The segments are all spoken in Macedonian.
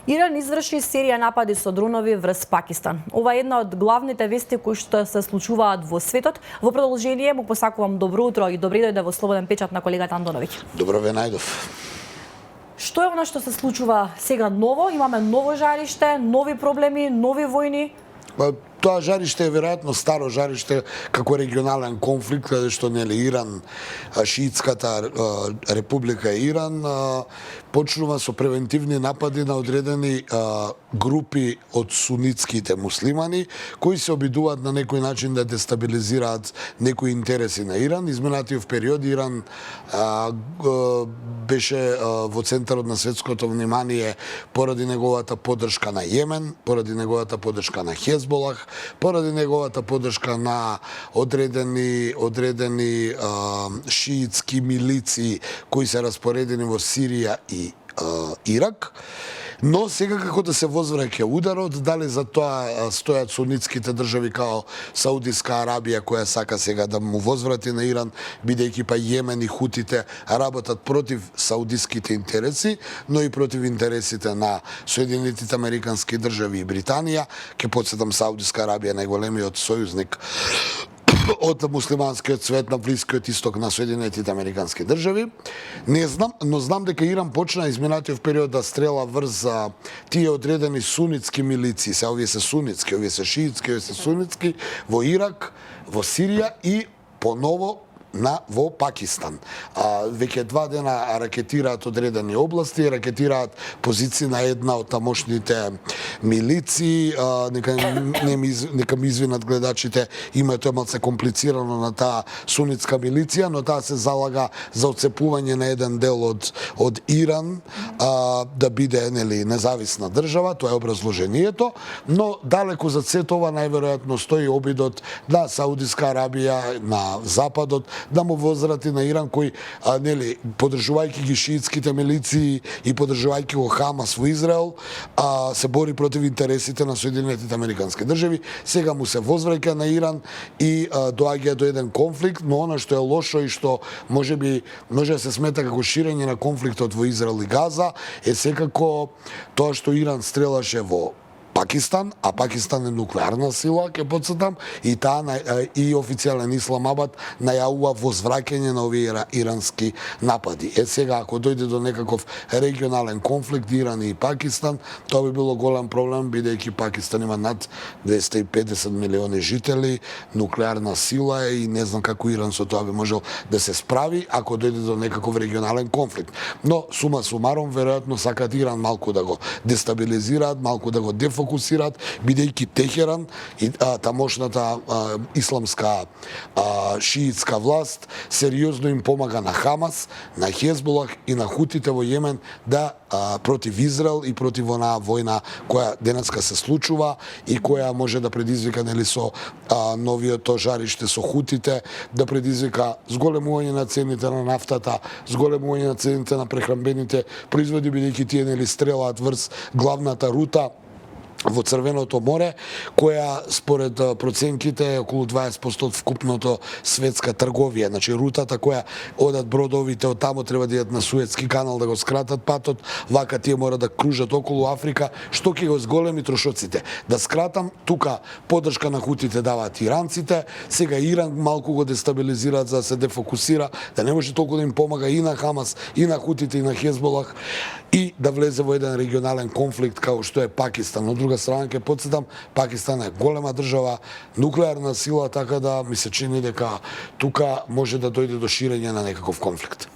Иран изврши серија напади со дронови врз Пакистан. Ова е една од главните вести кои што се случуваат во светот. Во продолжение му посакувам добро утро и добри дојде во Слободен печат на колегата Андоновиќ. Добро ве најдов. Што е она што се случува сега ново? Имаме ново жариште, нови проблеми, нови војни? Тоа жариште е веројатно старо жариште како регионален конфликт, каде што нели Иран, шиитската република Иран почнува со превентивни напади на одредени групи од сунитските муслимани кои се обидуваат на некој начин да дестабилизираат некои интереси на Иран. Изминатиот период Иран беше во центарот на светското внимание поради неговата поддршка на Јемен, поради неговата поддршка на Хезболах, поради неговата поддршка на одредени шиитски милиции кои се распоредени во Сирија и Ирак. Но сега како да се возвраќа ударот, дали за тоа стојат сунитските држави као Саудиска Арабија која сака сега да му возврати на Иран, бидејќи па Јемен и хутите работат против саудиските интереси, но и против интересите на Соединетите Американски држави и Британија. Ке потсетам, Саудиска Арабија е најголемиот сојузник од муслиманскиот свет на Блискиот исток на Соединетите Американски држави. Не знам, но знам дека Иран почна изминатиот период да стрела врз тие одредени сунитски милиции. Се овие се сунитски, овие се шиитски, овие се сунитски во Ирак, во Сирија и поново во Пакистан. Веќе 2 дена ракетираат одредени области, ракетираат позиции на една од тамошните милиции. Нека ми извинат гледачите, името е малце комплицирано на таа сунитска милиција, но таа се залага за отцепување на еден дел од Иран, да биде независна држава, тоа е образложението, но далеко за сето ова најверојатно стои обидот на Саудиска Арабија, на Западот, да му возврати на Иран кој, поддржувајќи ги шиитските милиции и поддржувајќи го Хамас во Израел, се бори против интересите на Соединетите Американски држави. Сега му се возвраќа на Иран и доаѓа до еден конфликт, но она што е лошо и што може да се смета како ширење на конфликтот во Израел и Газа е секако тоа што Иран стрелаше во Пакистан, а Пакистан е нуклеарна сила, ке потсетам, и официјален Исламабад најавува возвраќање на овие ирански напади. Сега, ако дојде до некаков регионален конфликт Иран и Пакистан, тоа би било голем проблем, бидејќи Пакистан има над 250 милиони жители, нуклеарна сила е и не знам како Иран со тоа би можел да се справи ако дојде до некаков регионален конфликт. Но, сума сумаром, веројатно сакат Иран малку да го дестабилизираат, малку да го дефокусираат, бидејќи Техеран и тамошната исламска шиитска власт сериозно им помага на Хамас, на Хезболах и на хутите во Јемен да против Израел и против онаа војна која денеска се случува и која може да предизвика со новиот жариште со хутите, да предизвика зголемување на цените на нафтата, зголемување на цените на прехранбените производи, бидејќи тие стрелаат врз главната рута во Црвеното море, која според проценките е околу 20% од вкупното светска трговија. Значи рутата која одат бродовите од тамо треба да идат на Суетски канал да го скратат патот, вака тие мора да кружат околу Африка, што ќе го зголеми трошоците. Да скратам, тука поддршка на хутите даваат иранците, сега Иран малку го дестабилизираат за да се дефокусира, да не може толку да им помага и на Хамас, и на хутите, и на Хезболах, и да влезе во еден регионален конфликт као што е Пакистан. Од друга страна, ќе потсетам, Пакистан е голема држава, нуклеарна сила, така да ми се чини дека тука може да дојде до ширење на некаков конфликт.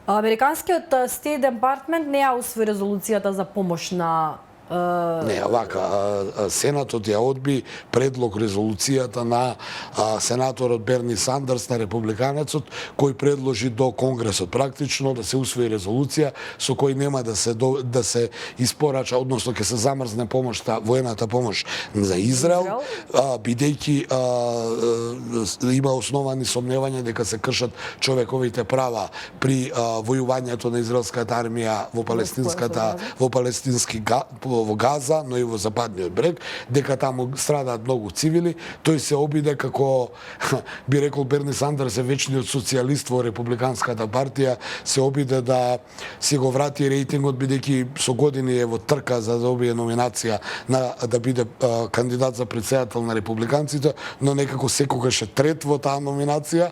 Американскиот Стейт Департмент не ја усвои резолуцијата за помош на Не, вака, Сенатот ја одби предлог резолуцијата на сенаторот Берни Сандерс, на републиканецот, кој предложи до Конгресот практично да се усвои резолуција со кој нема да се испорача, односно ќе се замрзне помошта, воената помош за Израел, бидејќи има основани сомневања дека се кршат човековите права при војувањето на израелската армија во во Газа, но и во западниот брег, дека таму страдаат многу цивили. Тој се обиде како би рекол Берни Сандерс е вечниот социјалист во републиканската партија, се обиде да си го врати рейтингот бидејќи со години е во трка за да добие номинација да биде кандидат за претседател на републиканците, но некако секогаш е трет во таа номинација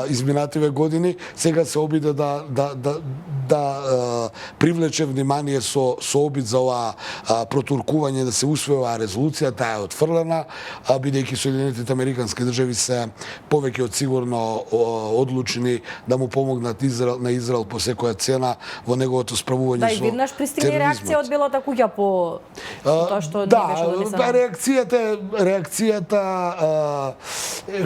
изминативе години. Сега се обиде да привлече внимание со обид за оваа протуркување да се усвои оваа резолуција. Таа е отфрлена, бидејќи Соединетите американски држави се повеќе од сигурно одлучени да му помогнат на Израел по секоја цена во неговото справување со тероризмот. Да, и веднаш пристигне реакција од Белата куќа по тоа што не беше донесено. Да, реакцијата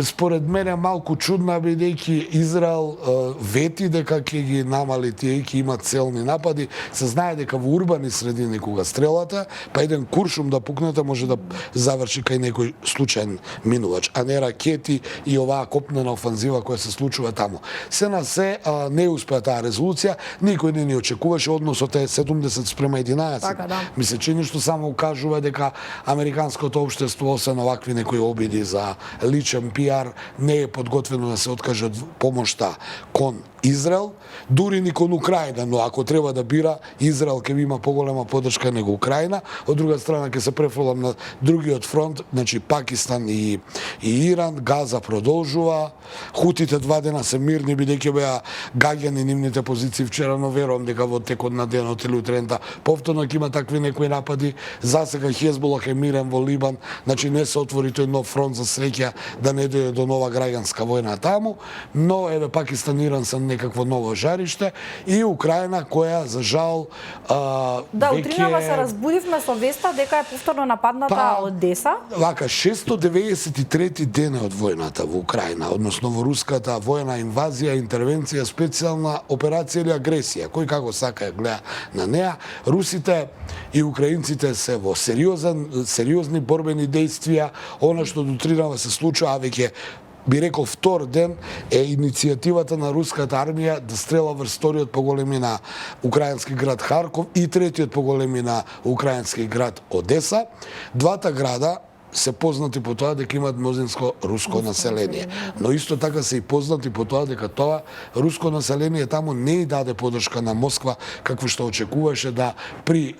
според мене малку чудна, бидејќи Израел вети дека ќе ги намали тие, ќе имат целни напади. Се знае дека во урбани средини кога стрелате, па еден куршум да пукнете може да заврши кај некој случаен минувач, а не ракети и оваа копнена офанзива која се случува таму. Се на се не успеа таа резолуција, никој не ни очекуваше, односот е 70:11. Така, да. Ми се чини што само укажува дека американското општество, освен овакви некои обиди за личен пиар, не е подготвено да се откаже од помошта кон Израел, дури ни кон Украина, но ако треба да бира, Израел ќе има поголема поддршка него Украина. Од друга страна ќе се префрлам на другиот фронт, значи Пакистан и Иран. Газа продолжува. Хутите 2 дена се мирни, бидејќи беа гаѓани нивните позиции вчера, но верувам дека во текот на денот или утрента повторно ќе има такви некои напади. За сега Хезболах е мирен во Либан, значи не се отвори тој нов фронт, за среќа да не дојде до нова граѓанска војна таму, но еве Пакистан и Иран се некакво ново жариште и Украина која за жал да, утринава се разбудивме со веста дека е повторно нападната Одеса. Вака 693 ден од војната во Украина, односно во руската војна инвазија, интервенција, специјална операција или агресија, кој како сака ја гледа на неа. Русите и украинците се во сериозни борбени дејствија. Она што дотринава се случува веќе би рекол втор ден е иницијативата на руската армија да стрела врз вториот по големина украински град Харков и третиот по големина украински град Одеса. Двата града се познати по тоа дека имаат мнозинско руско население. Но исто така се и познати по тоа дека тоа руско население таму не и даде поддршка на Москва, какво што очекуваше да при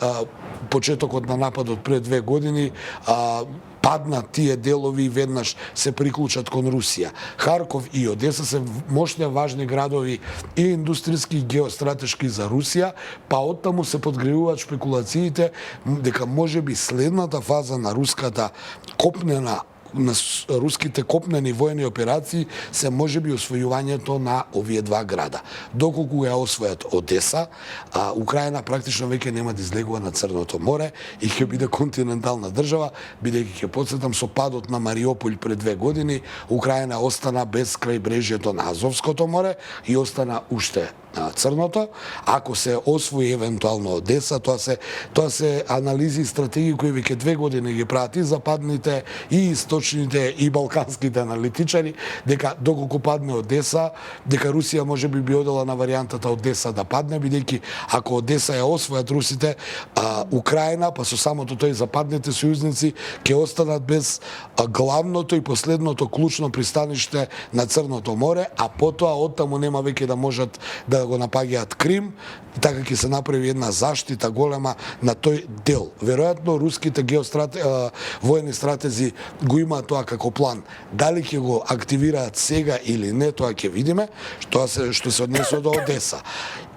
почетокот на нападот пред 2 години паднат тие делови и веднаш се приклучат кон Русија. Харков и Одеса се мощни важни градови и индустријски и геостратешки за Русија, па оттаму се подгревуваат шпекулациите дека можеби следната фаза на руските копнени војни операции се можеби освојувањето на овие два града. Доколку ја освојат Одеса, Украина практично веќе нема да излегува на Црното море и ќе биде континентална држава, бидејќи ќе потсетам со падот на Мариуполј пред 2 години, Украина остана без крајбрежјето на Азовското море и остана уште Црното. Ако се освои евентуално Одеса, тоа се анализи и стратегии кои веќе 2 години ги прават и западните, и источните, и балканските аналитичари, дека доколку падне Одеса, дека Русија можеби би одела на варијантата Одеса да падне, бидејќи ако Одеса ја освојат русите, Украина, па со самото тој западните сојузници ќе останат без главното и последното клучно пристаниште на Црното море, а потоа оттаму нема веќе да можат да го напаѓаат Крим, така ќе се направи една заштита голема на тој дел. Веројатно руските војни стратези го имаат тоа како план. Дали ќе го активираат сега или не, тоа ќе видиме, што се однесува до Одеса.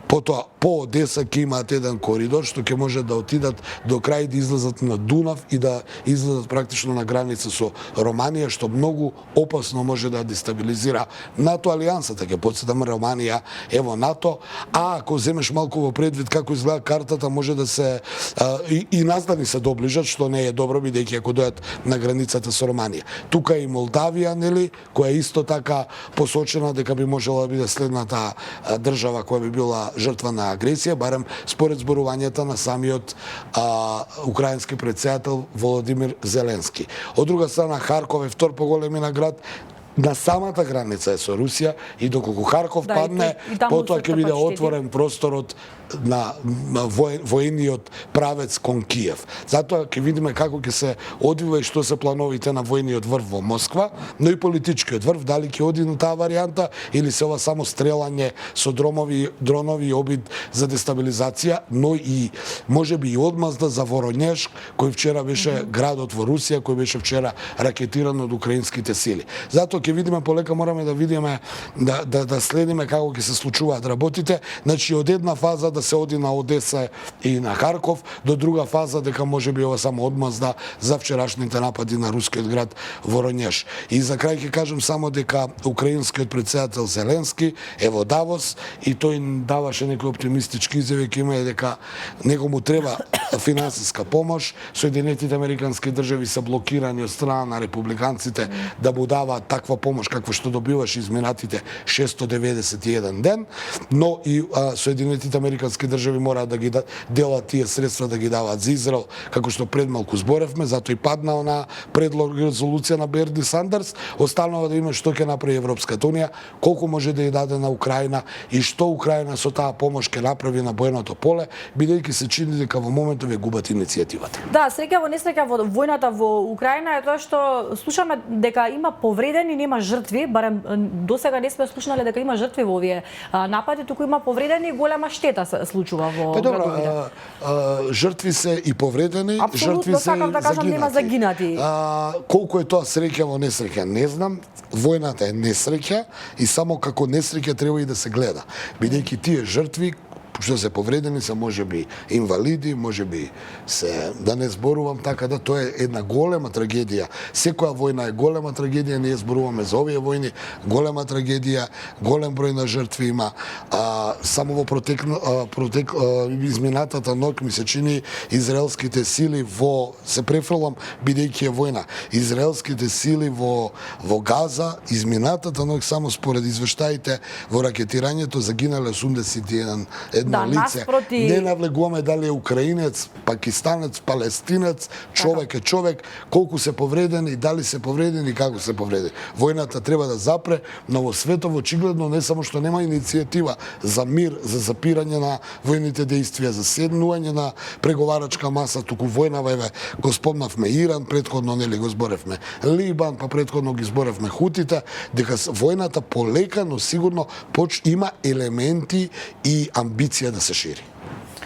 Потоа по Одеса ќе имаат еден коридор што ќе може да отидат до крај, да излезат на Дунав и да излезат практично на граница со Романија, што многу опасно може да дестабилизира НАТО алијансата. Ќе потсетам, Романија е во НАТО, а ако земеш малку во предвид како изгледа картата, може да се и нас да ни се доближат, што не е добро, бидејќи ако дојат на границата со Романија. Тука е и Молдавија, нели, која е исто така посочена дека би можела да биде следната држава која би била жртва на агресија, барем според зборувањата на самиот украински претседател Володимир Зеленски. Од друга страна, Харков е втор по големина град, на самата граница е со Русија и доколку Харков падне, потоа ќе биде отворен просторот воениот правец кон Киев. Затоа ќе видиме како ќе се одвива и што се плановите на воениот врв во Москва, но и политичкиот врв, дали ќе оди на таа варијанта или се ова само стрелање со дронови и обид за дестабилизација, но и можеби и одмазда за Воронеж, кој вчера беше градот во Русија, кој беше вчера ракетиран од украинските сили. Затоа ќе видиме полека, мораме да видиме да следиме како ќе се случуваат работите. Значи од една фаза да се оди на Одеса и на Харков, до друга фаза дека можеби ова само одмазда за вчерашните напади на рускиот град Воронеж. И за крај ќе кажам само дека украинскиот претседател Зеленски е во Давос и тој даваше некои оптимистички изјави, ќе има дека него му треба финансиска помош. Соединетите американски држави се блокирани од страна на републиканците да му даваат таква помош каква што добиваше изминатите 691 ден, но и Соединетите американски држави мораат да ги делат тие средства да ги даваат за Израел, како што пред малку зборевме, затоа и падна на предлог резолуција на Берни Сандерс. Останува да има што ќе направи Европската унија, колку може да ја даде на Украина и што Украина со таа помош ќе направи на бојното поле, бидејќи се чини дека во моментов ја губат иницијативата. Да, среќа во несреќа во војната во Украина е тоа што слушаме дека има повредени, нема жртви, барем досега не сме слушнале дека има жртви во овие напади, туку има повредени и голема штета се случува во градовите. Жртви се и повредени, жртви се сакам да кажам нема загинати. Колку е тоа среќа во несреќа, не знам. Војната е несреќа и само како несреќа треба и да се гледа. Бидејќи тие жртви што се повредени се можеби инвалиди, можеби се, да не зборувам така, да тоа е една голема трагедија. Секоја војна е голема трагедија, ние зборуваме за овие војни, голема трагедија, голем број на жртви има. Само во изминатата ноќ ми се чини израелските сили се префрлам бидејќи е војна. Израелските сили во Газа изминатата ноќ само според извештаите во ракетирањето загинале 81 лице. Не навлегуваме дали е украинец, пакистанец, палестинец, човек е човек, колку се повредени, дали се повредени и како се повредени. Војната треба да запре, но во светот очигледно не само што нема иницијатива за мир, за запирање на војните дејствија, за седнување на преговарачка маса, туку војнава, еве, го спомнавме Иран, претходно нели го зборевме Либан, па претходно ги зборевме Хутите, дека војната полека, но сигурно има елементи и амбиција да се шири.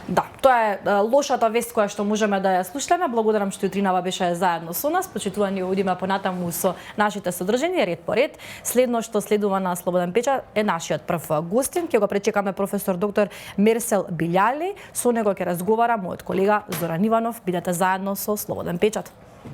Да, тоа е лошата вест која што можеме да ја слушнеме. Благодарам што утринава беше заедно со нас. Почитувани одиме понатаму со нашите содржини ред по ред. Следно што следува на Слободен печат е нашиот прв гостин. Ќе го пречекаме професор доктор Мерсел Билјали. Со него ќе разговара мојот колега Зоран Иванов. Бидете заедно со Слободен печат.